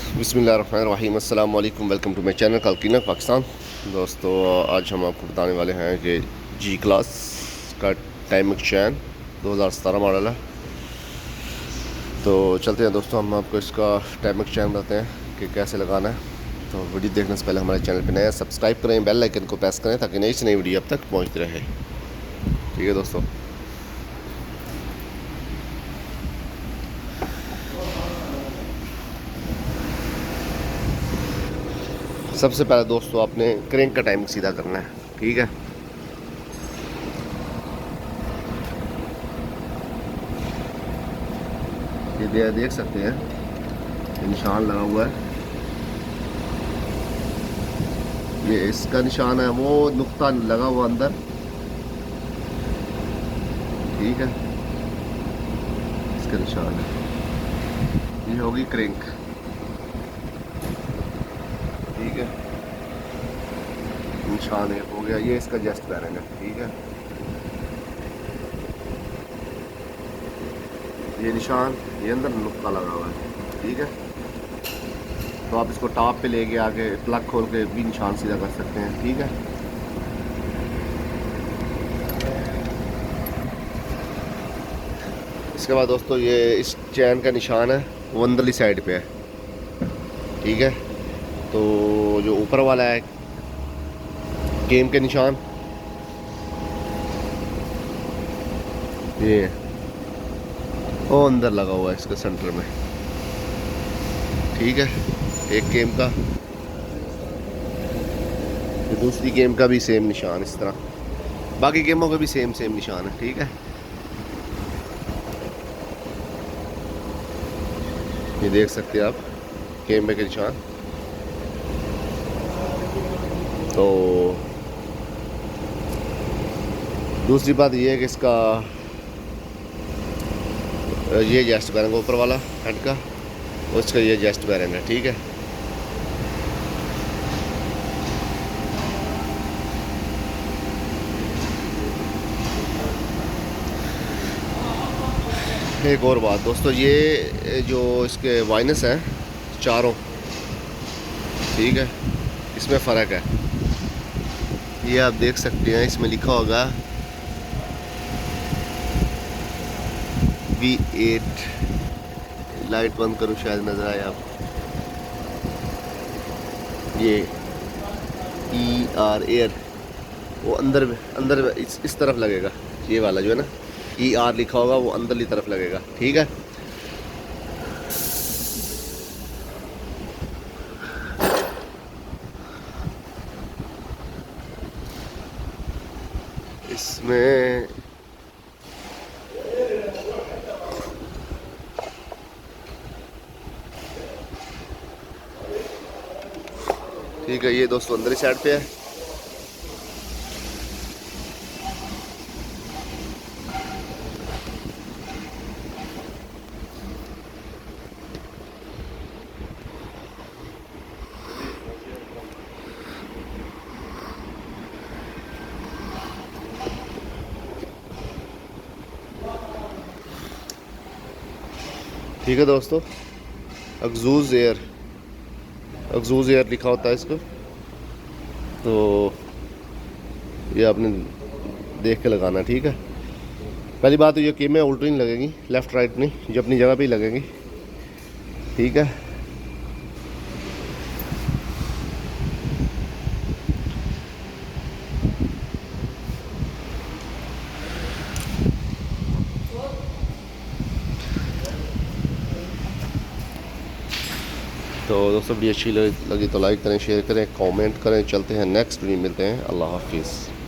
बिस्मिल्लाहिर्रहमानिर्रहीम अस्सलाम वालेकुम। वेलकम टू माई चैनल कलकीना पाकिस्तान। दोस्तों, आज हम आपको बताने वाले हैं कि जी क्लास का टाइमिंग चैन 2017 मॉडल है। तो चलते हैं दोस्तों, हम आपको इसका टाइमिंग चैन बताते हैं कि कैसे लगाना है। तो वीडियो देखने से पहले हमारे चैनल पर नया सब्सक्राइब करें, बेल आइकन को प्रेस करें ताकि नई से नई वीडियो अब तक पहुँचती रहे। ठीक है दोस्तों। सबसे पहले दोस्तों आपने क्रैंक का टाइम सीधा करना है। ठीक है, ये देख सकते हैं निशान लगा हुआ है, ये इसका निशान है, वो नुक्ता लगा हुआ अंदर। ठीक है, इसका निशान है, ये होगी क्रैंक। ठीक है, निशान एक हो गया, ये इसका जस्ट बैरिंग है। ठीक है, ये निशान, ये अंदर नुक्ता लगा हुआ है। ठीक है, तो आप इसको टॉप पे लेके आके प्लग खोल के भी निशान सीधा कर सकते हैं। ठीक है, इसके बाद दोस्तों ये इस चैन का निशान है वो अंदरली साइड पे है। ठीक है, तो जो ऊपर वाला है गेम के निशान, ये वो अंदर लगा हुआ है इसके सेंटर में। ठीक है, एक गेम का, दूसरी गेम का भी सेम निशान इस तरह, बाकी गेमों का भी सेम निशान है। ठीक है, ये देख सकते हैं आप गेम में के निशान। तो दूसरी बात ये है कि इसका ये जेस्ट बैरिंग ऊपर वाला हेड का, उसका ये जेस्ट बैरिंग है। ठीक है, एक और बात दोस्तों, ये जो इसके वाइनस हैं चारों, ठीक है, इसमें फ़र्क है। ये आप देख सकते हैं, इसमें लिखा होगा V8। लाइट बंद करूँ शायद नज़र आए आप, ये ER एयर, वो अंदर इस तरफ लगेगा। ये वाला जो है ना ER लिखा होगा वो अंदरली तरफ लगेगा। ठीक है, इसमें ठीक है, ये दोस्तों अंदर ही साइड पे है। ठीक है दोस्तों, एग्जूज एयर लिखा होता है इसको, तो ये आपने देख के लगाना। ठीक है, पहली बात तो ये कीमें उल्टी नहीं लगेंगी, लेफ़्ट राइट नहीं, जो अपनी जगह पे ही लगेंगी। ठीक है, तो दोस्तों वीडियो अच्छी लगी तो लाइक करें, शेयर करें, कमेंट करें। चलते हैं नेक्स्ट वीडियो, मिलते हैं। अल्लाह हाफिज़।